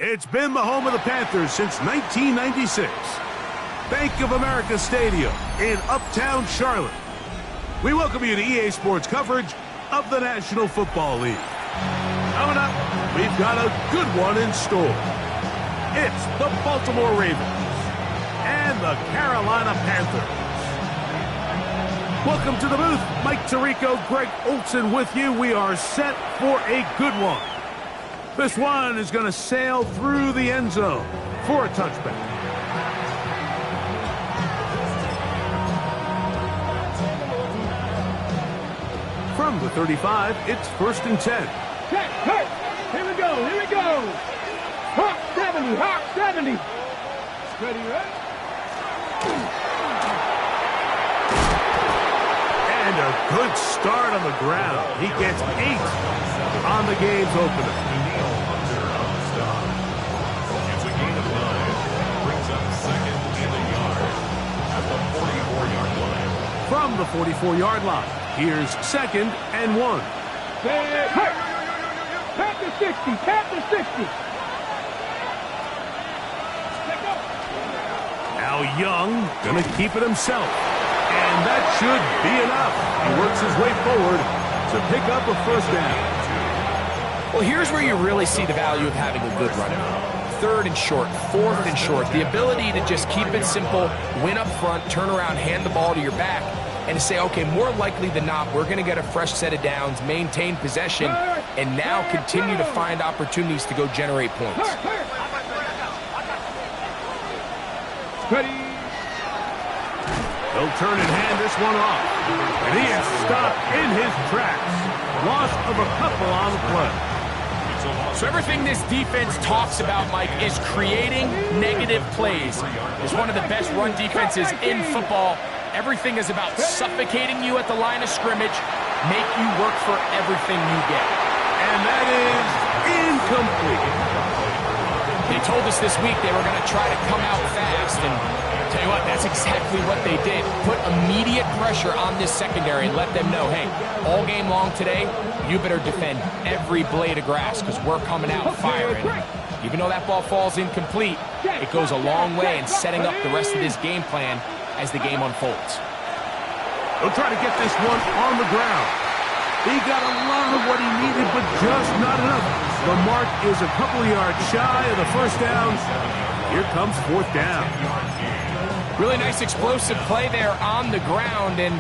It's been the home of the Panthers since 1996. Bank of America Stadium in Uptown Charlotte. We welcome you to EA Sports coverage of the National Football League. Coming up, we've got a good one in store. It's the Baltimore Ravens and the Carolina Panthers. Welcome to the booth. Mike Tirico, Greg Olsen with you. We are set for a good one. This one is going to sail through the end zone for a touchback. From the 35, it's 1st and 10. Here we go, here we go. Hawk 70, Hawk 70. Ready, right? And a good start on the ground. He gets 8 on the game's opener. It's a gain of 9. Brings up 2nd and a yard at the 44-yard line. From the 44-yard line, here's 2nd and 1. Panther 60, Panther 60. Now Young gonna keep it himself. And that should be enough. He works his way forward to pick up a 1st down. Well, here's where you really see the value of having a good runner. 3rd and short, 4th and short. The ability to just keep it simple, win up front, turn around, hand the ball to your back, and to say, okay, more likely than not, we're going to get a fresh set of downs, maintain possession, and now continue to find opportunities to go generate points. Ready. He'll turn and hand this one off. And he is stopped in his tracks. Loss of a couple on the play. So everything this defense talks about, Mike, is creating negative plays. It's one of the best run defenses in football. Everything is about suffocating you at the line of scrimmage, make you work for everything you get. And that is incomplete. They told us this week they were going to try to come out fast, and tell you what, that's exactly what they did. Put immediate pressure on this secondary and let them know, hey, all game long today, you better defend every blade of grass because we're coming out firing. Even though that ball falls incomplete, it goes a long way in setting up the rest of this game plan as the game unfolds. He'll try to get this one on the ground. He got a lot of what he needed, but just not enough. The mark is a couple of yards shy of the 1st down. Here comes 4th down. Really nice explosive play there on the ground, and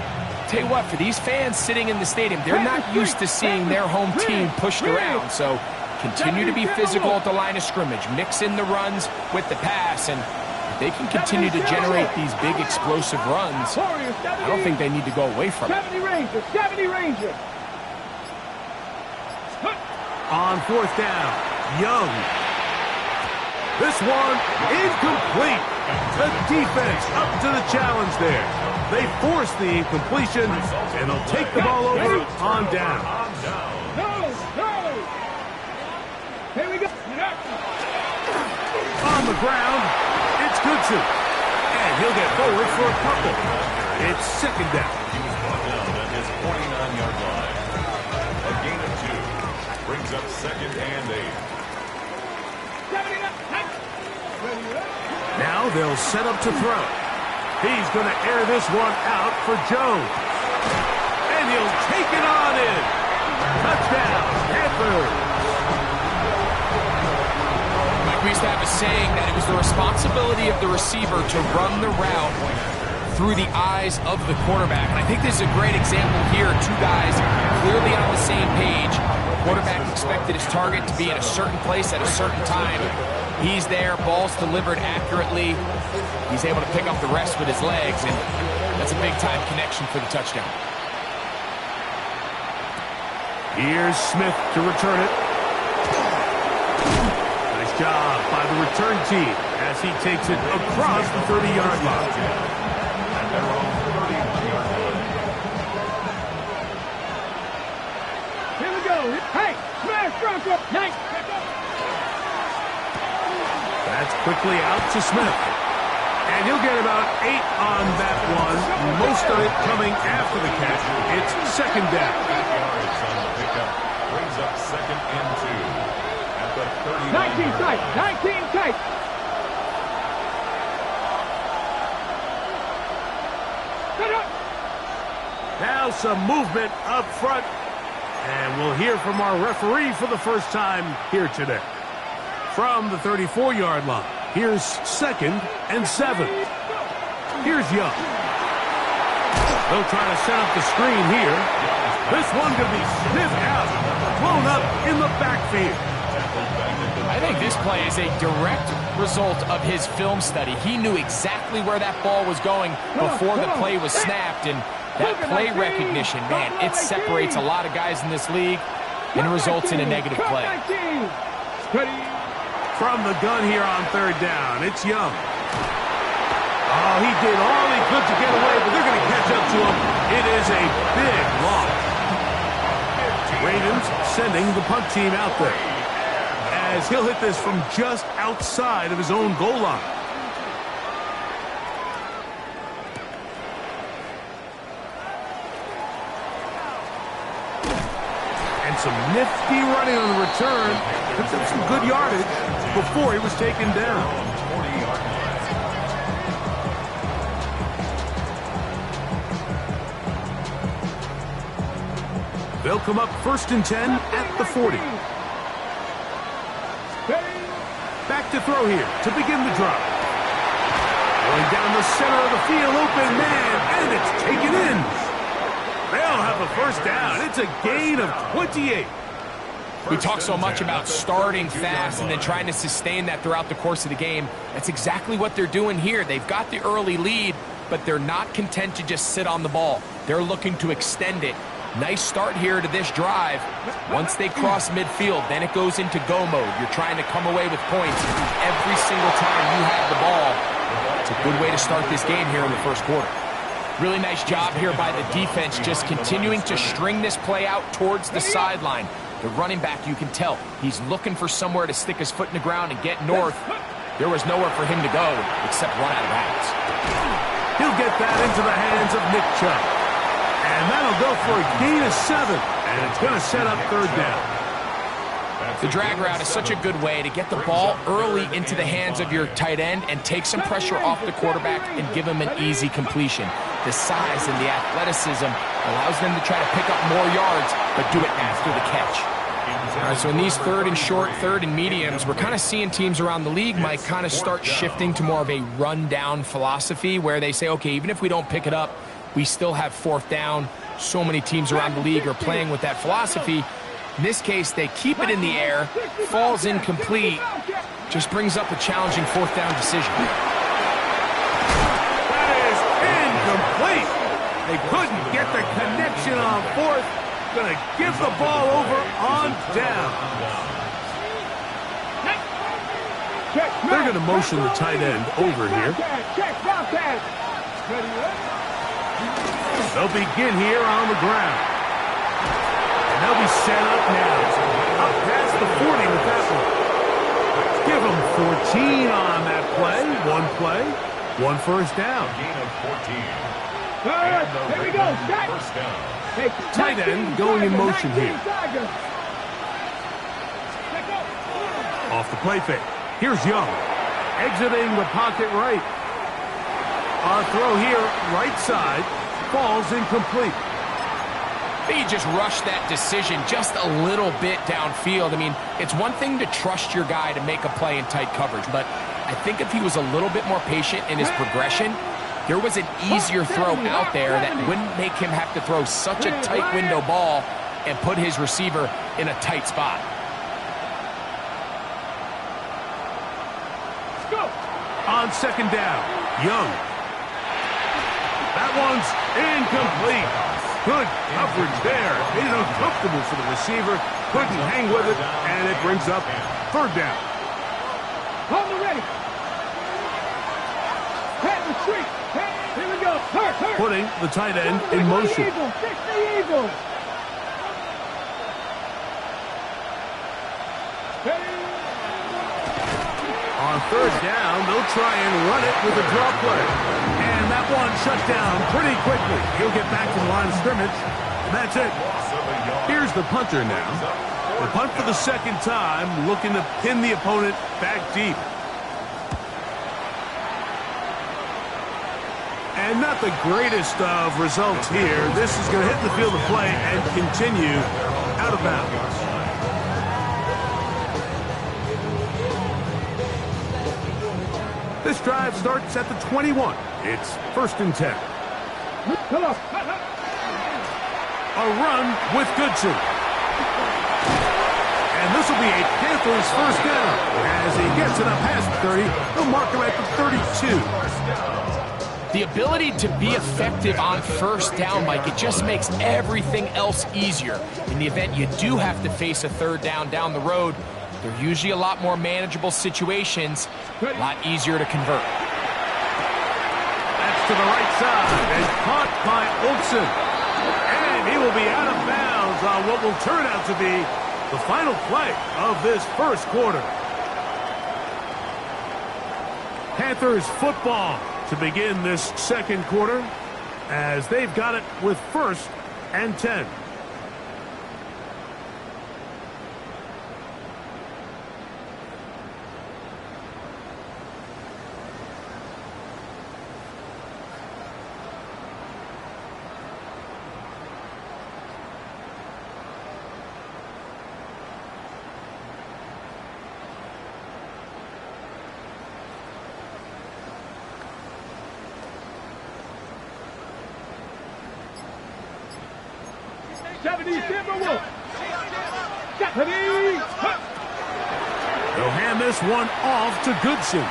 tell you what, for these fans sitting in the stadium, they're not used to seeing their home team pushed around, so continue to be physical at the line of scrimmage, mix in the runs with the pass, and if they can continue to generate these big explosive runs, I don't think they need to go away from it. 70 Ranger, 70 Ranger. On 4th down, Young. This one incomplete. The defense up to the challenge there. They force the incompletion, and they'll take the ball over on down. No. Here we go. On the ground, it's Goodson. And he'll get forward for a couple. It's 2nd down. He was brought down at his 49-yard line. A gain of 2. Brings up 2nd and 8. Now they'll set up to throw. He's going to air this one out for Jones. And he'll take it on in. Touchdown, Panthers. Like we used to have a saying that it was the responsibility of the receiver to run the route through the eyes of the quarterback. And I think this is a great example here. 2 guys clearly on the same page. Quarterback expected his target to be in a certain place at a certain time. He's there, ball's delivered accurately. He's able to pick up the rest with his legs, and that's a big-time connection for the touchdown. Here's Smith to return it. Nice job by the return team as he takes it across the 30-yard line. And they're on 31-yard line. Here we go. Hey, smash Bronco. Nice. That's quickly out to Smith. And he'll get about 8 on that one. Most of it coming after the catch. It's 2nd down. 8 yards on the pickup. Brings up 2nd and 2. At the the 39. 19 tight. 19 tight. Set up. Now some movement up front. And we'll hear from our referee for the first time here today. From the 34-yard line, here's 2nd and 7. Here's Young. They'll try to set up the screen here. This one could be sniffed out, blown up in the backfield. I think this play is a direct result of his film study. He knew exactly where that ball was going before the play was snapped, and that play recognition, man, it separates a lot of guys in this league and results in a negative play. From the gun here on 3rd down, it's Young. Oh, he did all he could to get away, but they're going to catch up to him. It is a big loss. Ravens sending the punt team out there, as he'll hit this from just outside of his own goal line. And some nifty running on the return. Picked up some good yardage before he was taken down. 20-yard line. They'll come up 1st and 10 at the 40. Back to throw here to begin the drive. Going down the center of the field, open man, and it's taken in. They'll have a first down. It's a gain of 28. We talk so much about starting fast and then trying to sustain that throughout the course of the game. That's exactly what they're doing here. They've got the early lead, but they're not content to just sit on the ball. They're looking to extend it. Nice start here to this drive. Once they cross midfield, then it goes into go mode. You're trying to come away with points every single time you have the ball. It's a good way to start this game here in the first quarter. Really nice job here by the defense, just continuing to string this play out towards the sideline. The running back, you can tell, he's looking for somewhere to stick his foot in the ground and get north. There was nowhere for him to go except run out of bounds. He'll get that into the hands of Nick Chubb. And that'll go for a gain of 7. And it's going to set up 3rd down. The drag route is such a good way to get the ball early into the hands of your tight end and take some pressure off the quarterback and give him an easy completion. The size and the athleticism allows them to try to pick up more yards, but do it after the catch. All right, so in these 3rd and short, 3rd and mediums, we're kind of seeing teams around the league, Mike, kind of start shifting to more of a run-down philosophy where they say, okay, even if we don't pick it up, we still have 4th down. So many teams around the league are playing with that philosophy. In this case, they keep it in the air, falls incomplete, just brings up a challenging 4th down decision. That is incomplete. They couldn't get the connection on 4th. Going to give the ball over on down. They're going to motion the tight end over here. They'll begin here on the ground. And they'll be set up now. Up past the 40 with that one. Give them 14 on that play. One play, 1 first down. Gain of 14. Here we go. First down. Tight end going in motion here. Off the play fake. Here's Young. Exiting the pocket right. On throw here, right side. Falls incomplete. He just rushed that decision just a little bit downfield. I mean, it's one thing to trust your guy to make a play in tight coverage, but I think if he was a little bit more patient in his progression, there was an easier throw out there that wouldn't make him have to throw such a tight window ball and put his receiver in a tight spot. On 2nd down, Young. That one's incomplete. Good coverage there. Made it uncomfortable for the receiver. Couldn't hang with it, and it brings up 3rd down. On the ready. Head retreat. Here we go. Hurt. Putting the tight end in motion. Fix the eagle. On 3rd down, they'll try and run it with a draw play. And that one shut down pretty quickly. He'll get back to the line of scrimmage, and that's it. Here's the punter now. The punt for the second time, looking to pin the opponent back deep. And not the greatest of results here. This is going to hit the field of play and continue out of bounds. This drive starts at the 21. It's 1st and 10. A run with Goodson. And this will be a Panthers first down. As he gets it up past the 30, they'll mark him at the 32. The ability to be effective on first down, Mike, it just makes everything else easier. In the event you do have to face a third down the road, they're usually a lot more manageable situations, a lot easier to convert. That's to the right side and caught by Olsen. And he will be out of bounds on what will turn out to be the final play of this first quarter. Panthers football to begin this second quarter as they've got it with 1st and 10. They'll hand this one off to Goodson.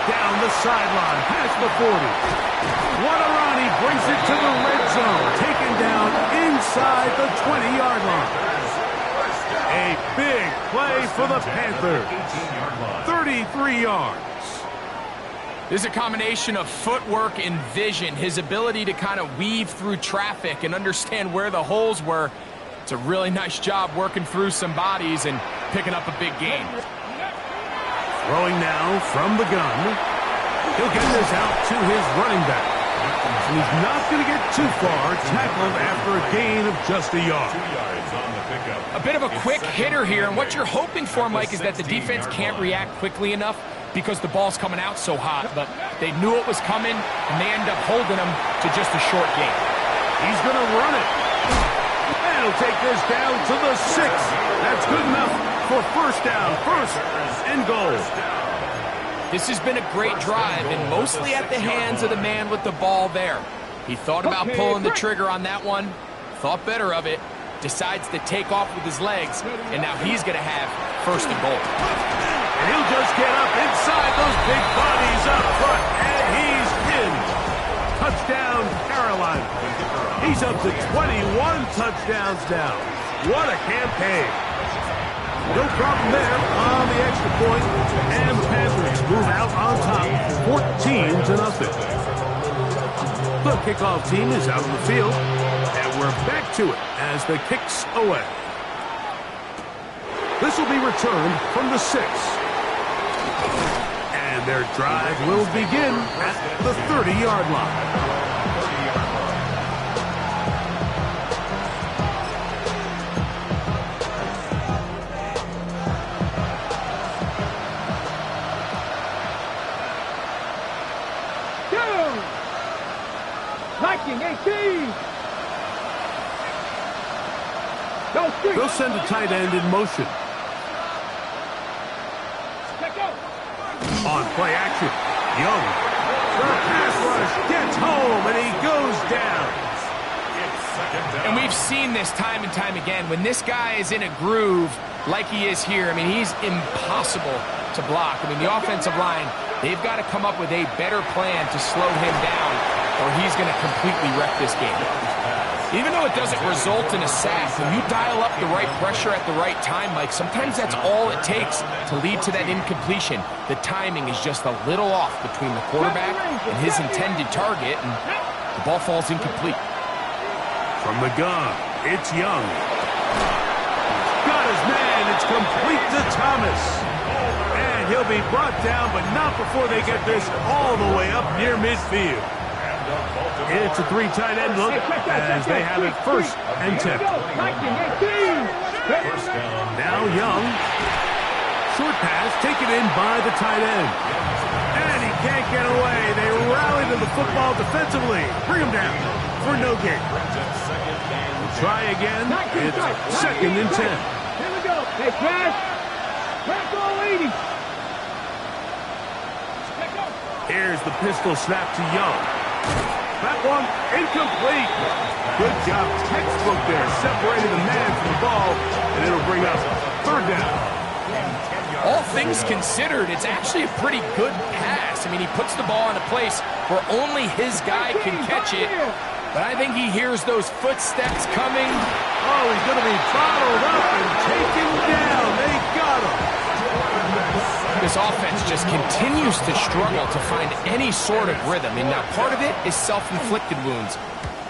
Down the sideline, past the 40. What a run, he brings it to the red zone. Taken down inside the 20-yard line. A big play for the Panthers. 33 yards. This is a combination of footwork and vision, his ability to kind of weave through traffic and understand where the holes were. It's a really nice job working through some bodies and picking up a big gain. Throwing now from the gun. He'll get this out to his running back. And he's not going to get too far, tackled after a gain of just a yard. 2 yards on the pickup. A bit of a quick hitter here, and what you're hoping for, Mike, is that the defense can't react quickly enough because the ball's coming out so hot, but they knew it was coming, and they end up holding him to just a short gain. He's going to run it. And he'll take this down to the 6. That's good enough for first down, 1st and goal. This has been a great drive, and mostly at the hands of the man with the ball there. He thought about pulling the trigger on that one, thought better of it, decides to take off with his legs, and now he's going to have 1st and goal. And he'll just get up inside those big bodies up front, and he's in. Touchdown, Carolina. He's up to 21 touchdowns now. What a campaign. No problem there on the extra point, and the Panthers move out on top, 14-0. The kickoff team is out on the field, and we're back to it as the kick's away. This will be returned from the 6. And their drive will begin at the 30-yard line. Viking 18. They'll send a tight end in motion. On play action, Young. The pass rush gets home, and he goes down. And we've seen this time and time again. When this guy is in a groove like he is here, I mean, he's impossible to block. I mean, the offensive line, they've got to come up with a better plan to slow him down, or he's going to completely wreck this game. Even though it doesn't result in a sack, when you dial up the right pressure at the right time, Mike, sometimes that's all it takes to lead to that incompletion. The timing is just a little off between the quarterback and his intended target, and the ball falls incomplete. From the gun, it's Young. Got his man, it's complete to Thomas. And he'll be brought down, but not before they get this all the way up near midfield. it's a 3 tight end look as they have it first and 10. First down. Now Young. Short pass taken in by the tight end. And he can't get away. They rally to the football defensively. Bring him down for no gain. Try again. It's second and 10. Here we go. Hey, pass. Pass all 80. Here's the pistol snap to Young. That one incomplete. Good job. Textbook there. Separated the man from the ball, and it'll bring up third down. All things considered, it's actually a pretty good pass. I mean, he puts the ball in a place where only his guy can catch it. But I think he hears those footsteps coming. Oh, he's going to be bottled up and taken down. They got him. This offense just continues to struggle to find any sort of rhythm. And now part of it is self-inflicted wounds.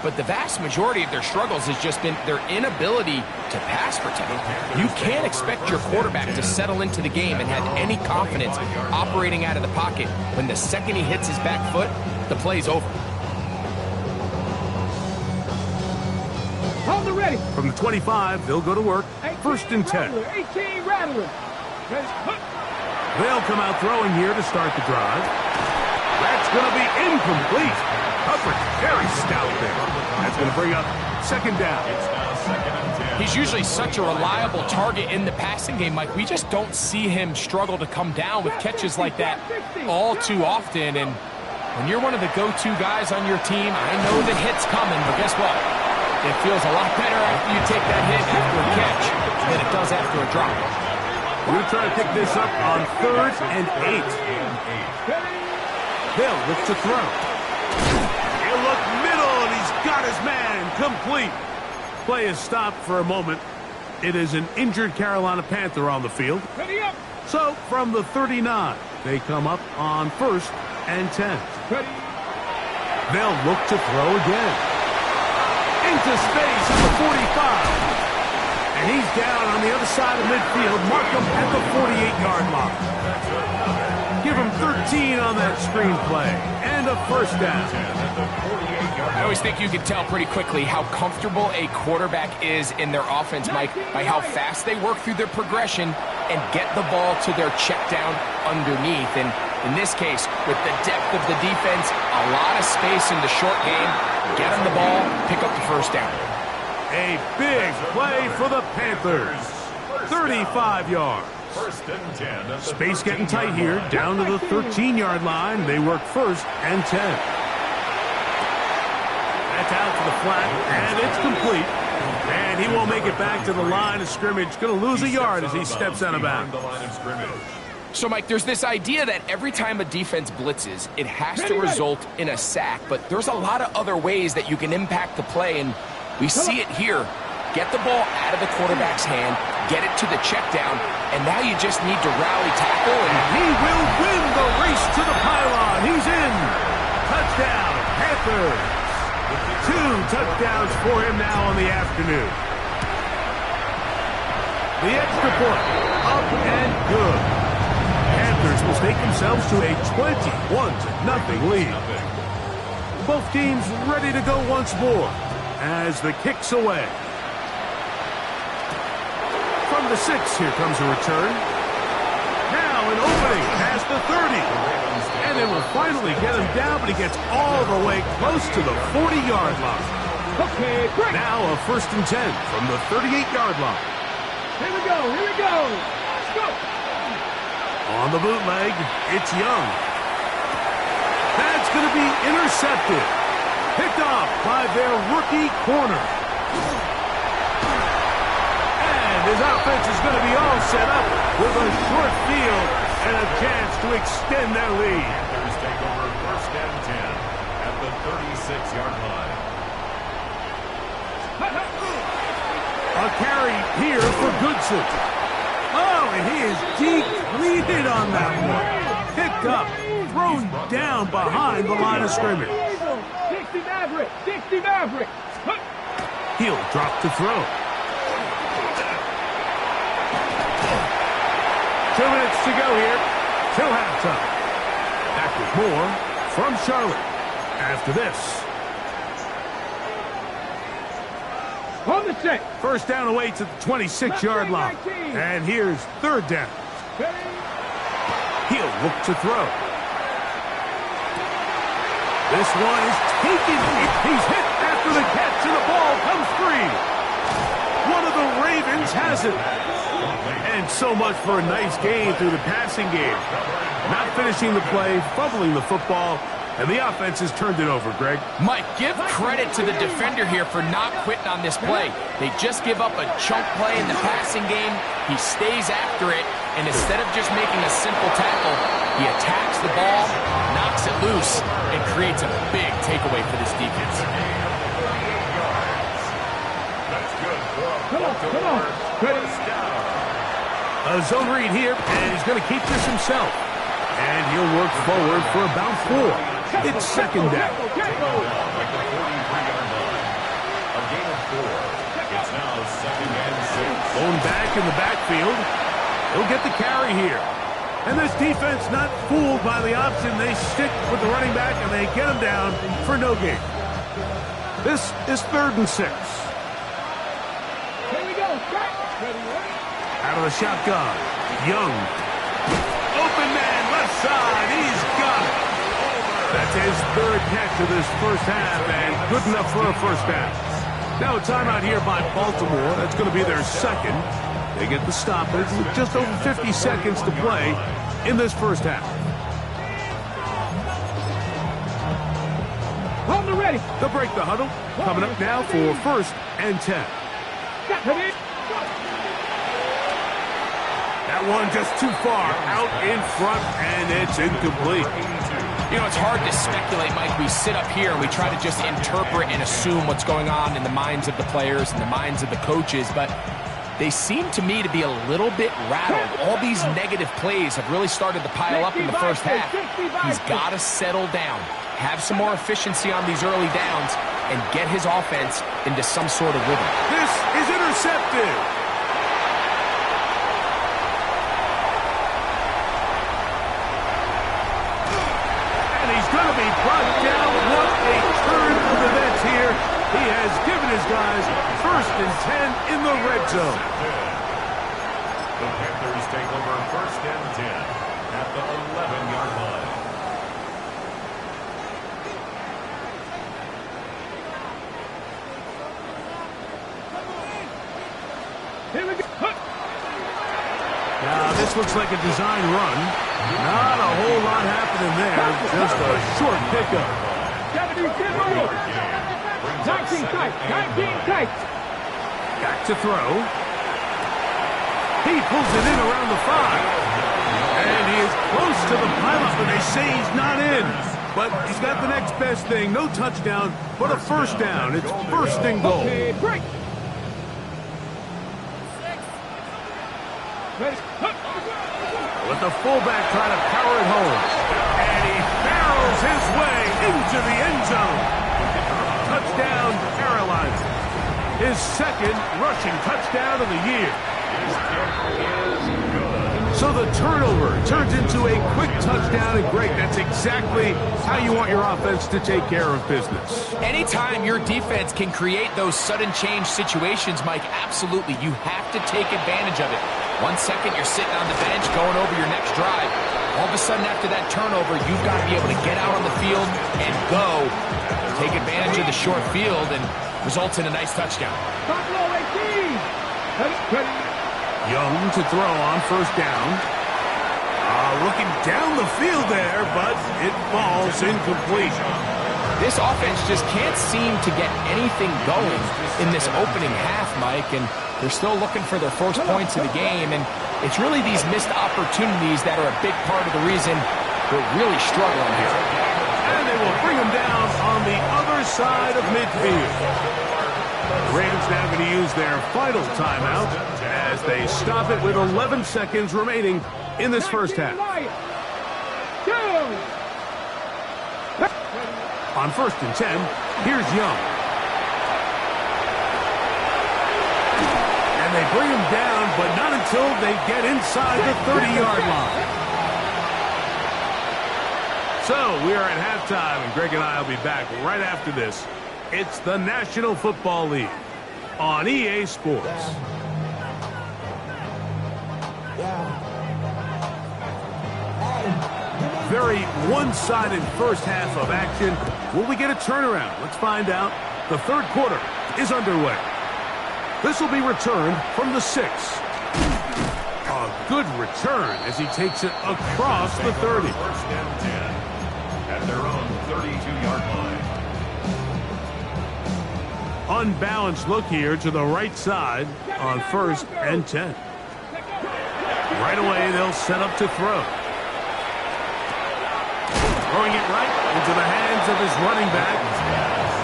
But the vast majority of their struggles has just been their inability to pass protect. You can't expect your quarterback to settle into the game and have any confidence operating out of the pocket when the second he hits his back foot, the play's over. Hold it ready. From the 25, they'll go to work. First and 10. 18 Rattler. They'll come out throwing here to start the drive. That's going to be incomplete. Coverage very stout there. That's going to bring up second down. He's usually such a reliable target in the passing game, Mike. We just don't see him struggle to come down with catches like that all too often. And when you're one of the go-to guys on your team, I know the hit's coming, but guess what? It feels a lot better after you take that hit after a catch than it does after a drop. We're going to try to pick this up on 3rd and 8. They'll look to throw. He'll look middle, and he's got his man complete. Play is stopped for a moment. It is an injured Carolina Panther on the field. So from the 39, they come up on 1st and 10. They'll look to throw again. Into space at the 45. And he's down on the other side of midfield. Mark him at the 48-yard line. Give him 13 on that screenplay. And a first down. I always think you can tell pretty quickly how comfortable a quarterback is in their offense, Mike, by how fast they work through their progression and get the ball to their check down underneath. And in this case, with the depth of the defense, a lot of space in the short game, get them the ball, pick up the first down. A big play for the Panthers. 35 yards. First and 10. Space getting tight here. Down to the 13-yard line. They work 1st and 10. That's out to the flat, and it's complete. And he won't make it back to the line of scrimmage. Going to lose a yard as he steps out of bounds. So, Mike, there's this idea that every time a defense blitzes, it has to result in a sack. But there's a lot of other ways that you can impact the play, and we see it here. Get the ball out of the quarterback's hand, get it to the check down, and now you just need to rally tackle. And he will win the race to the pylon. He's in. Touchdown, Panthers. 2 touchdowns for him now on the afternoon. The extra point, up and good. Panthers will take themselves to a 21-0 lead. Both teams ready to go once more as the kick's away. From the 6, here comes a return. Now an opening past the 30. And they will finally get him down, but he gets all the way close to the 40-yard line. Okay, great. Now a 1st and 10 from the 38-yard line. Here we go, here we go. Let's go. On the bootleg, it's Young. That's going to be intercepted. Picked off by their rookie corner. And his offense is going to be all set up with a short field and a chance to extend their lead. Panthers take over 1st and 10 at the 36-yard line. A carry here for Goodson. Oh, and he is depleted on that one. Picked up, thrown down behind the line of scrimmage. 60 Maverick, 60 Maverick. He'll drop to throw. 2 minutes to go here till halftime. Back with more from Charlotte after this. On the set. First down away to the 26-yard line. And here's third down. He'll look to throw. This one is taken. He's hit after the catch, and the ball comes free. One of the Ravens has it. And so much for a nice game through the passing game. Not finishing the play, fumbling the football, and the offense has turned it over, Greg. Mike, give credit to the defender here for not quitting on this play. They just give up a chunk play in the passing game. He stays after it, and instead of just making a simple tackle, he attacks the ball, knocks it loose, and creates a big takeaway for this defense. Come on. Ready. A zone read here, and he's going to keep this himself. And he'll work forward for about 4. It's second down. A gain of 4. It's now second and 6. Going back in the backfield. He'll get the carry here. And this defense not fooled by the option. They stick with the running back, and they get him down for no gain. This is 3rd and 6. Here we go. Out of the shotgun. Young. Open man, left side. He's got it. That's his 3rd catch of this first half, and good enough for a first down. Now a timeout here by Baltimore. That's going to be their 2nd. They get the stoppage with just over 50 seconds to play in this first half. On the ready. They'll break the huddle. Coming up now for 1st and 10. That one just too far out in front, and it's incomplete. You know, it's hard to speculate, Mike. We sit up here and we try to just interpret and assume what's going on in the minds of the players and the minds of the coaches, but they seem to me to be a little bit rattled. All these negative plays have really started to pile up in the first half. He's got to settle down, have some more efficiency on these early downs, and get his offense into some sort of rhythm. This is intercepted. Going to be brought down. What a turn of events here. He has given his guys 1st and 10 in the red zone. The Panthers take over 1st and 10 at the 11-yard line. Here we go. Now, this looks like a design run. Not a whole lot happening there. Just a short pickup. 19 tight. Back to throw. He pulls it in around the 5. And he is close to the pileup, and they say he's not in. But he's got the next best thing. No touchdown, but a first down. It's 1st and goal. Okay, break. Ready. With the fullback trying to power it home. And he barrels his way into the end zone. Touchdown, Carolina. His 2nd rushing touchdown of the year. So the turnover turns into a quick touchdown, and Greg, that's exactly how you want your offense to take care of business. Anytime your defense can create those sudden change situations, Mike, absolutely, you have to take advantage of it. 1 second, you're sitting on the bench going over your next drive. All of a sudden, after that turnover, you've got to be able to get out on the field and go. Take advantage of the short field and results in a nice touchdown. Young to throw on 1st down. Looking down the field there, but it falls incomplete. This offense just can't seem to get anything going in this opening half, Mike, and they're still looking for their first points of the game, and it's really these missed opportunities that are a big part of the reason they're really struggling here. And they will bring him down on the other side of midfield. The Ravens now going to use their final timeout as they stop it with 11 seconds remaining in this first half. On 1st and 10, here's Young. And they bring him down, but not until they get inside the 30-yard line. So we are at halftime, and Greg and I will be back right after this. It's the National Football League. on EA Sports. Very one-sided first half of action. Will we get a turnaround? Let's find out. The third quarter is underway. This will be returned from the 6. A good return as he takes it across the 30. First and 10 at their own 32-yard line. Unbalanced look here to the right side on 1st and 10. Right away, they'll set up to throw. Throwing it right into the hands of his running back.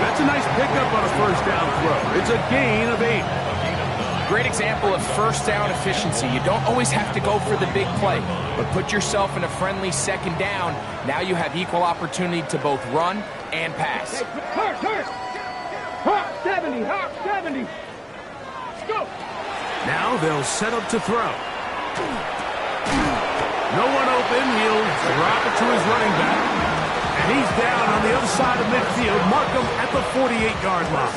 That's a nice pickup on a first down throw. It's a gain of 8. Great example of first down efficiency. You don't always have to go for the big play, but put yourself in a friendly second down. Now you have equal opportunity to both run and pass. Hawk 70, Hawk 70. Let's go. Now they'll set up to throw. No one open. He'll drop it to his running back. And he's down on the other side of midfield. Mark him at the 48-yard line.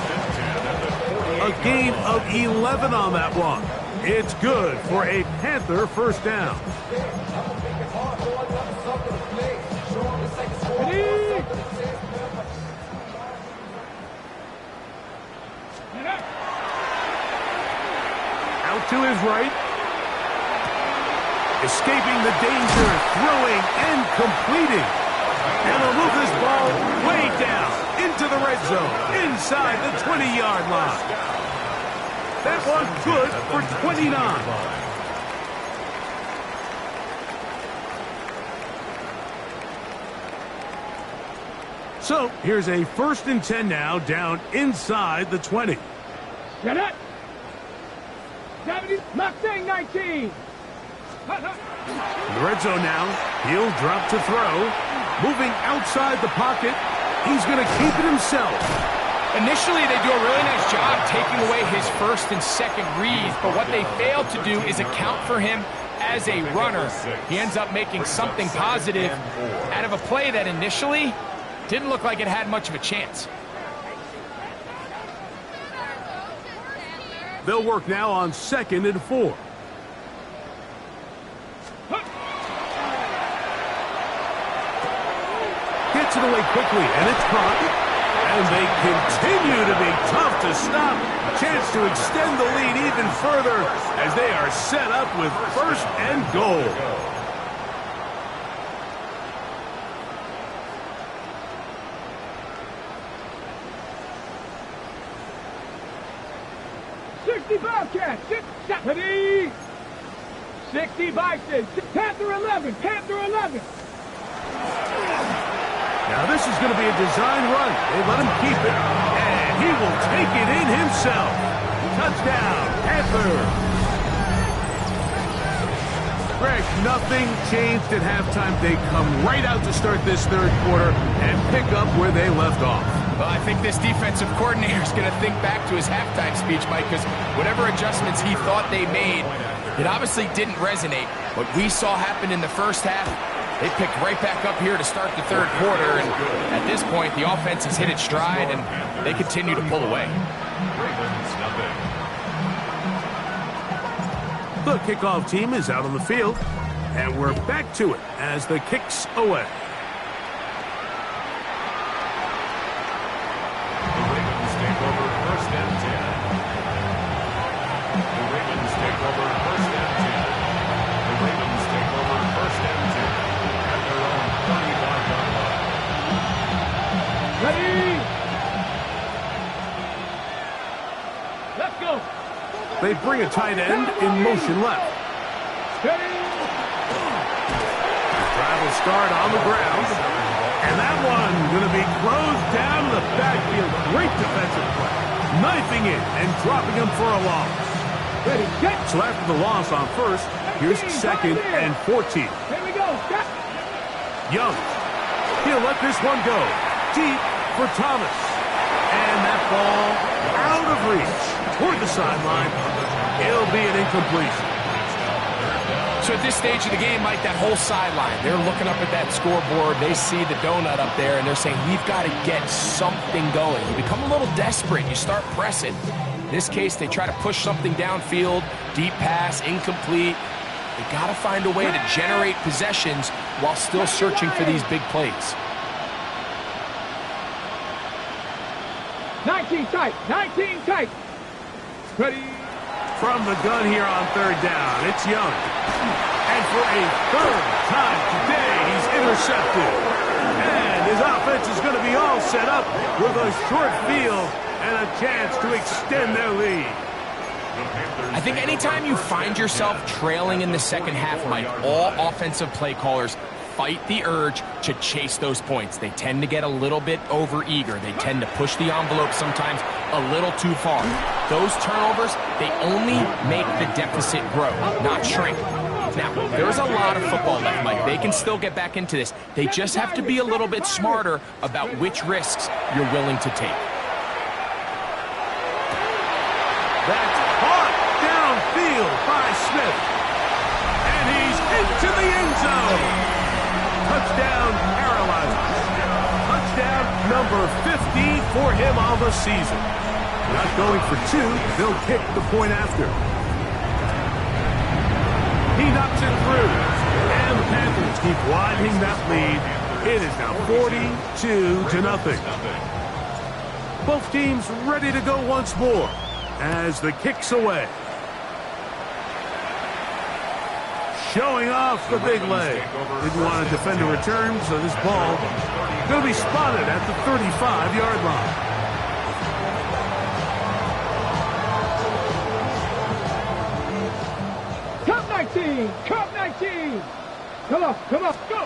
A gain of 11 on that one. It's good for a Panther first down. Out to his right. Escaping the danger, throwing and completing. And they'll move this ball way down into the red zone, inside the 20-yard line. That one good for 29. So here's a 1st and 10 now, down inside the 20. Get it. 70, Mustang 19. In the red zone now, he'll drop to throw. Moving outside the pocket, he's going to keep it himself. Initially, they do a really nice job taking away his first and second reads, but what they fail to do is account for him as a runner. He ends up making something positive out of a play that initially didn't look like it had much of a chance. They'll work now on 2nd and 4. Gets it away quickly, and it's caught. And they continue to be tough to stop. Chance to extend the lead even further as they are set up with 1st and goal. Bobcats, 60, 60 Bison, Panther 11, Panther 11. Now this is going to be a design run. They let him keep it, and he will take it in himself. Touchdown, Panther. Greg, nothing changed at halftime. They come right out to start this third quarter and pick up where they left off. Well, I think this defensive coordinator is going to think back to his halftime speech, Mike, because whatever adjustments he thought they made, it obviously didn't resonate. What we saw happen in the first half, they picked right back up here to start the third quarter, and at this point, the offense has hit its stride, and they continue to pull away. The kickoff team is out on the field, and we're back to it as the kick's away. They bring a tight end in motion left. Travel start on the ground. And that one going to be closed down the backfield. Great defensive play. Knifing it and dropping him for a loss. So after the loss on 1st, here's 2nd and 14. Here we go. Young. He'll let this one go. Deep for Thomas. And that ball out of reach. Toward the sideline. It'll be an incompletion. So at this stage of the game, Mike, that whole sideline, they're looking up at that scoreboard. They see the donut up there, and they're saying, we've got to get something going. You become a little desperate. You start pressing. In this case, they try to push something downfield, deep pass, incomplete. They got to find a way to generate possessions while still searching for these big plays. 19 tight, 19 tight. Ready. From the gun here on third down, it's Young. And for a third time today, he's intercepted. And his offense is going to be all set up with a short field and a chance to extend their lead. I think anytime you find yourself trailing in the second half, Mike, all offensive play callers fight the urge to chase those points. They tend to get a little bit overeager. They tend to push the envelope sometimes a little too far. Those turnovers, they only make the deficit grow, not shrink. Now, there's a lot of football left, Mike. They can still get back into this. They just have to be a little bit smarter about which risks you're willing to take. That's caught downfield by Smith. And he's into the end zone. Touchdown, Carolina. Touchdown number 50 for him on the season. Not going for two, they'll kick the point after. He knocks it through. And the Panthers keep widening that lead. It is now 42-0. Both teams ready to go once more as the kick's away. Showing off the big leg. Didn't want to defend a return, so this ball going to be spotted at the 35-yard line. Cup 19, Cup 19. Come on, go.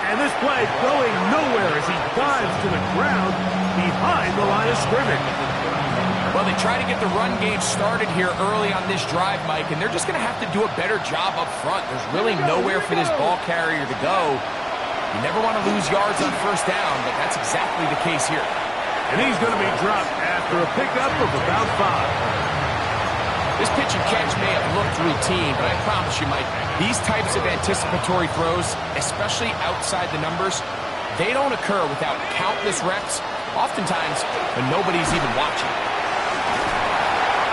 And this play going nowhere as he dives to the ground behind the line of scrimmage. Well, they try to get the run game started here early on this drive, Mike, and they're just going to have to do a better job up front. There's really nowhere for this ball carrier to go. You never want to lose yards on first down, but that's exactly the case here. And he's going to be dropped after a pickup of about 5. This pitch and catch may have looked routine, but I promise you, Mike, these types of anticipatory throws, especially outside the numbers, they don't occur without countless reps, oftentimes when nobody's even watching.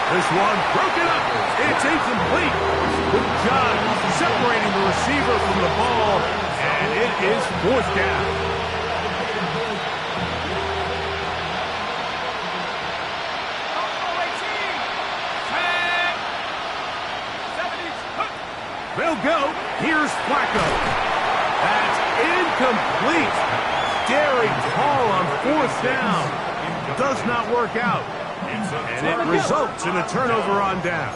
This one broken up. It's incomplete. Good job separating the receiver from the ball, and it is fourth down. They'll go. Here's Flacco. That's incomplete. Daring tall on fourth down. Does not work out. And it results in a turnover on down.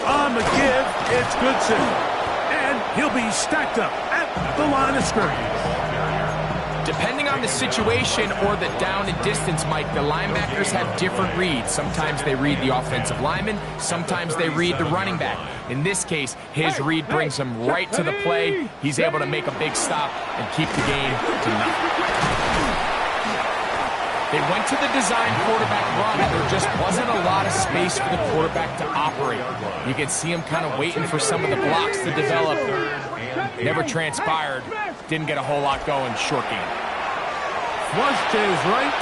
On the give, it's Goodson. And he'll be stacked up at the line of scrimmage. Depending on the situation or the down and distance, Mike, the linebackers have different reads. Sometimes they read the offensive lineman. Sometimes they read the running back. In this case, his read brings him right to the play. He's able to make a big stop and keep the game to nothing. They went to the design quarterback run, and there just wasn't a lot of space for the quarterback to operate. You can see him kind of waiting for some of the blocks to develop. Never transpired. Didn't get a whole lot going. Short game. Flush to his right.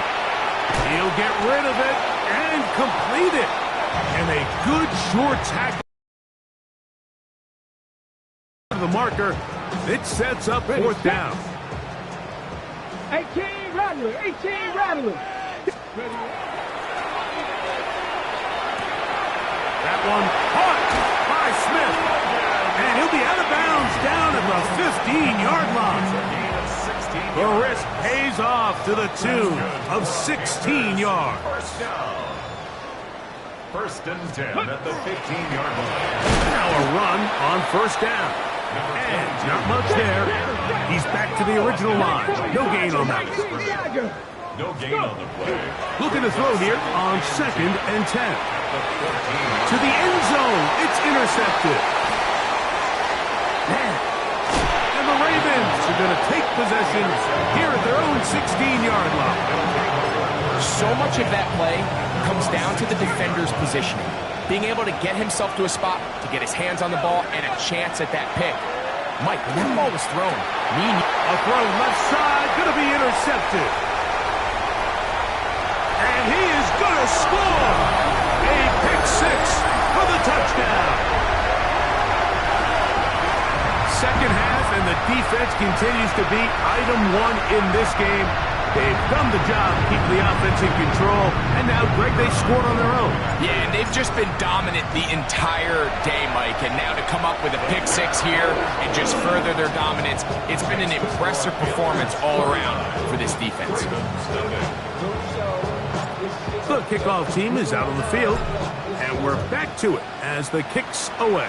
He'll get rid of it and complete it. And a good short tackle. The marker. It sets up fourth down. 18 Rattler, 18 Rattler. That one caught by Smith. And he'll be out of bounds down at the 15-yard line. The risk pays off to the tune of 16 yards. First and 10 at the 15-yard line. Now a run on first down. And not much there. He's back to the original line. No gain on that. No gain on the play. Looking to throw here on second and 10. To the end zone. It's intercepted. And the Ravens are going to take possession here at their own 16-yard line. So much of that play comes down to the defender's positioning. Being able to get himself to a spot, to get his hands on the ball, and a chance at that pick. Mike, when that ball was thrown, a throw left side, going to be intercepted. And he is going to score. A pick six for the touchdown. Second half, and the defense continues to be item one in this game. They've done the job keeping the offense in control, and now, Greg, they scored on their own. Yeah, and they've just been dominant the entire day, Mike, and now to come up with a pick six here and just further their dominance, it's been an impressive performance all around for this defense. The kickoff team is out on the field, and we're back to it as the kick's away.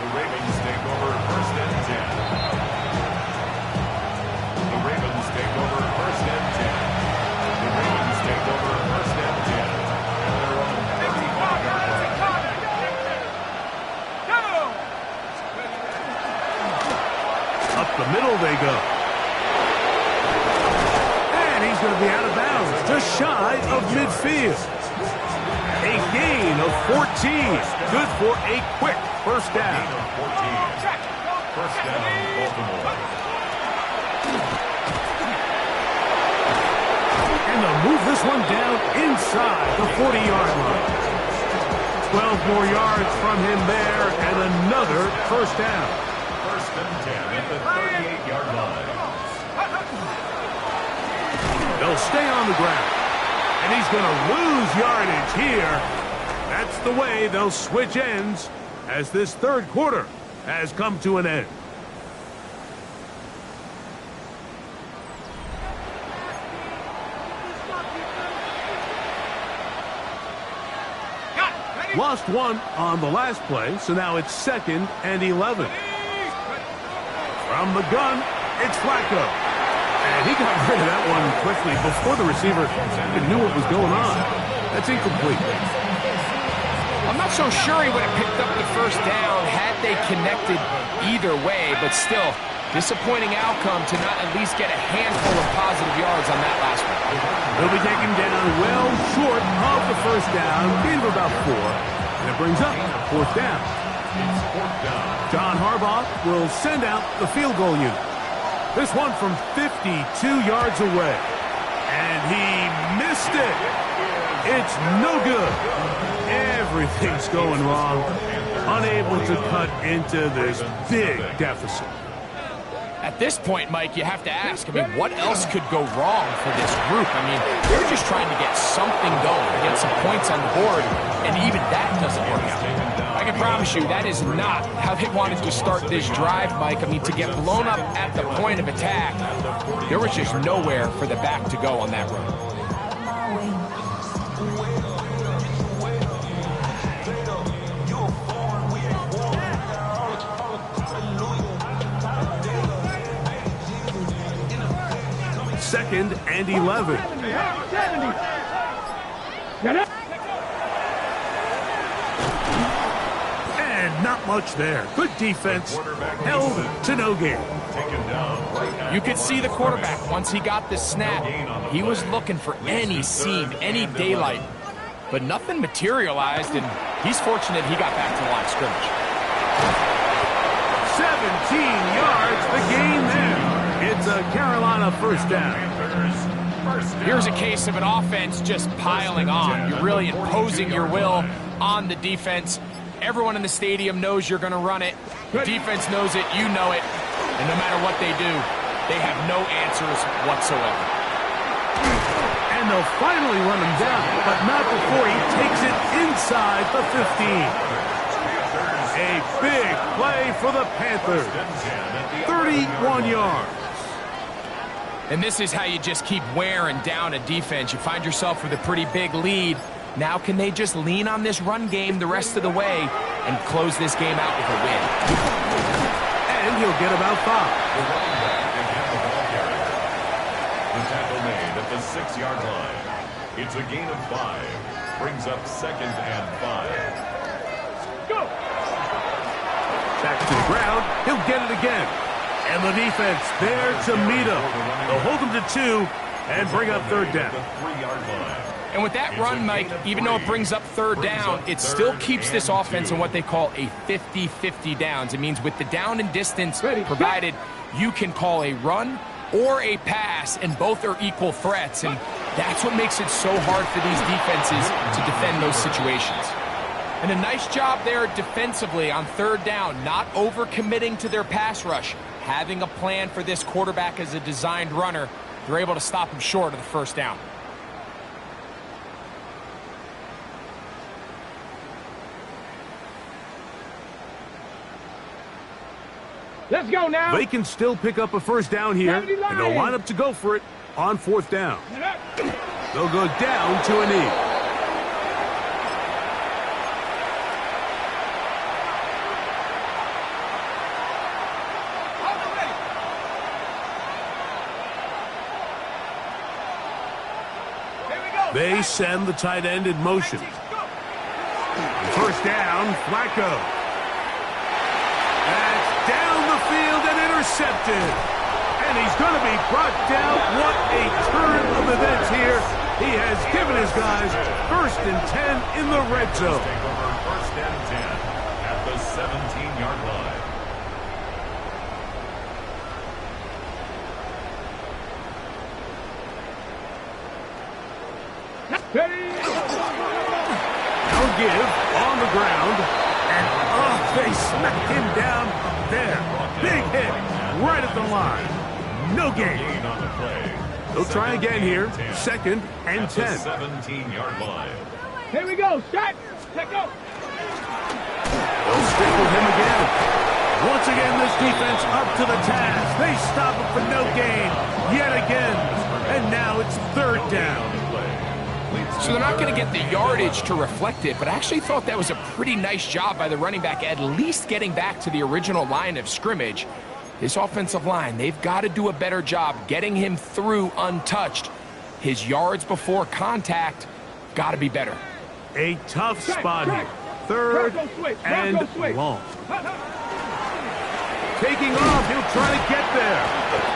The Ravens take over first and 10. The Ravens take over first and 10. The Ravens take over first and 10. And they're on the 35-yard line. Up the middle they go. And he's going to be out of bounds, just shy of midfield. A gain of 14. Good for a quick first down. 14. First down, Baltimore. And they'll move this one down inside the 40-yard line. 12 more yards from him there, and another first down. First and 10 at the 38-yard line. They'll stay on the ground. And he's going to lose yardage here. That's the way they'll switch ends as this third quarter has come to an end. Lost one on the last play, so now it's 2nd and 11. From the gun, it's Flacco. And he got rid of that one quickly before the receiver even knew what was going on. That's incomplete. I'm not so sure he would have picked up the first down had they connected either way, but still, disappointing outcome to not at least get a handful of positive yards on that last one. He'll be taken down well short of the first down, gain of about 4, and it brings up 4th down. It's 4th down. John Harbaugh will send out the field goal unit. This one from 52 yards away, and he missed it. It's no good. Everything's going wrong. Unable to cut into this big deficit. At this point, Mike, you have to ask, I mean, what else could go wrong for this group? I mean, they're just trying to get something going, get some points on the board, and even that doesn't work out. I can promise you that is not how they wanted to start this drive, Mike. I mean, to get blown up at the point of attack, there was just nowhere for the back to go on that run. Second and 11. And not much there. Good defense. Held to no gain. You could see the quarterback, once he got the snap, he was looking for any seam, any daylight. But nothing materialized, and he's fortunate he got back to the line of scrimmage. 17 yards, the gain there. It's a Carolina first down. Here's a case of an offense just piling on. You're really imposing your will on the defense. Everyone in the stadium knows you're going to run it. The defense knows it, you know it. And no matter what they do, they have no answers whatsoever. And they'll finally run him down, but not before he takes it inside the 15. A big play for the Panthers. 31 yards. And this is how you just keep wearing down a defense. You find yourself with a pretty big lead. Now can they just lean on this run game the rest of the way and close this game out with a win? And he'll get about 5. The tackle made at the 6-yard line. It's a gain of 5. Brings up 2nd and 5. Go! Back to the ground. He'll get it again. And the defense there to meet him. They'll hold him to 2, and bring up third down. And with that run, Mike, even though it brings up third down, it still keeps this offense in what they call a 50-50 downs. It means with the down and distance provided, you can call a run or a pass, and both are equal threats. And that's what makes it so hard for these defenses to defend those situations. And a nice job there defensively on third down, not overcommitting to their pass rush. Having a plan for this quarterback as a designed runner, they're able to stop him short of the first down. Let's go now. They can still pick up a first down here, and they'll line up to go for it on fourth down. They'll go down to a knee. They send the tight end in motion. First down, Flacco. Down the field and intercepted. And he's going to be brought down. What a turn of events here. He has given his guys 1st and 10 in the red zone. First and 10 at the 17-yard line. No give on the ground. And they smacked him down there. Big hit right at the line. No gain. They'll try again here. 2nd and 10. 17-yard line. Here we go. Shot. Let go. They'll stick with him again. Once again, this defense up to the task. They stop him for no gain yet again. And now it's 3rd down. So they're not going to get the yardage to reflect it, but I actually thought that was a pretty nice job by the running back, at least getting back to the original line of scrimmage. This offensive line, they've got to do a better job getting him through untouched. His yards before contact got to be better. A tough spot here. 3rd and long. Taking off, he'll try to get there.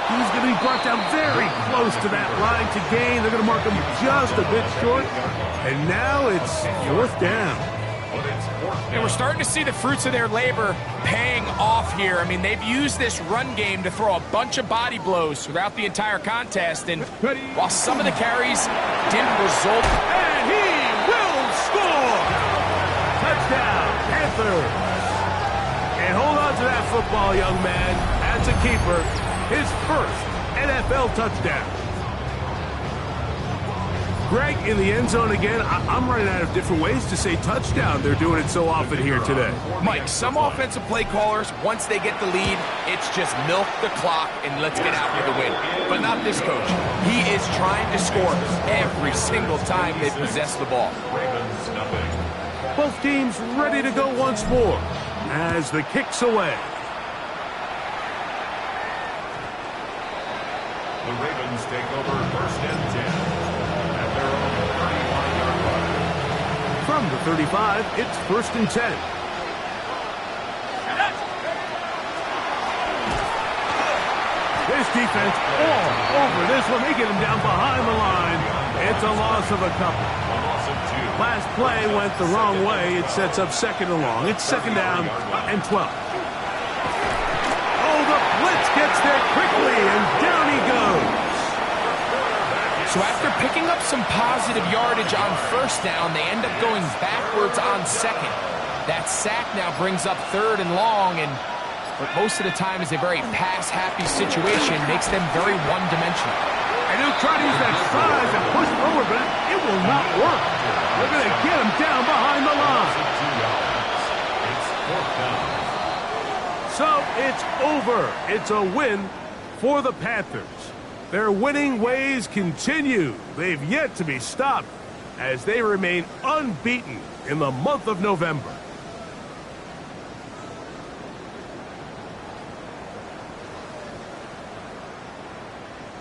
He's going to be brought down very close to that line to gain. They're going to mark him just a bit short. And now it's 4th down. And we're starting to see the fruits of their labor paying off here. I mean, they've used this run game to throw a bunch of body blows throughout the entire contest. And while some of the carries didn't result, and he will score! Touchdown, Panthers! And hold on to that football, young man. That's a keeper. His 1st NFL touchdown. Greg, in the end zone again. I'm running out of different ways to say touchdown. They're doing it so often here today. Mike, some offensive play callers, once they get the lead, it's just milk the clock and let's get out with the win. But not this coach. He is trying to score every single time they possess the ball. Both teams ready to go once more as the kick's away. The Ravens take over 1st and 10 at their own 35-yard line. From the 35, it's 1st and 10. This defense all over this one. They get him down behind the line. It's a loss of a couple. A loss of 2. Last play went the wrong way. It sets up 2nd and long. It's 2nd down and 12. Oh, the blitz gets there quickly, and down he goes. So after picking up some positive yardage on 1st down, they end up going backwards on 2nd. That sack now brings up 3rd and long, and what most of the time is a very pass-happy situation, makes them very one-dimensional. And he'll try to use that size and push forward, but it will not work. They're going to get him down behind the line. It's 4th down. So it's over. It's a win for the Panthers. Their winning ways continue. They've yet to be stopped as they remain unbeaten in the month of November.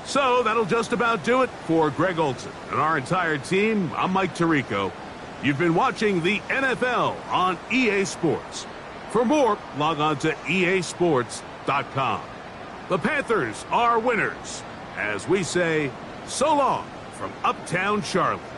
So that'll just about do it for Greg Olsen and our entire team. I'm Mike Tirico. You've been watching the NFL on EA Sports. For more, log on to easports.com. The Panthers are winners. As we say, So long from Uptown Charlotte.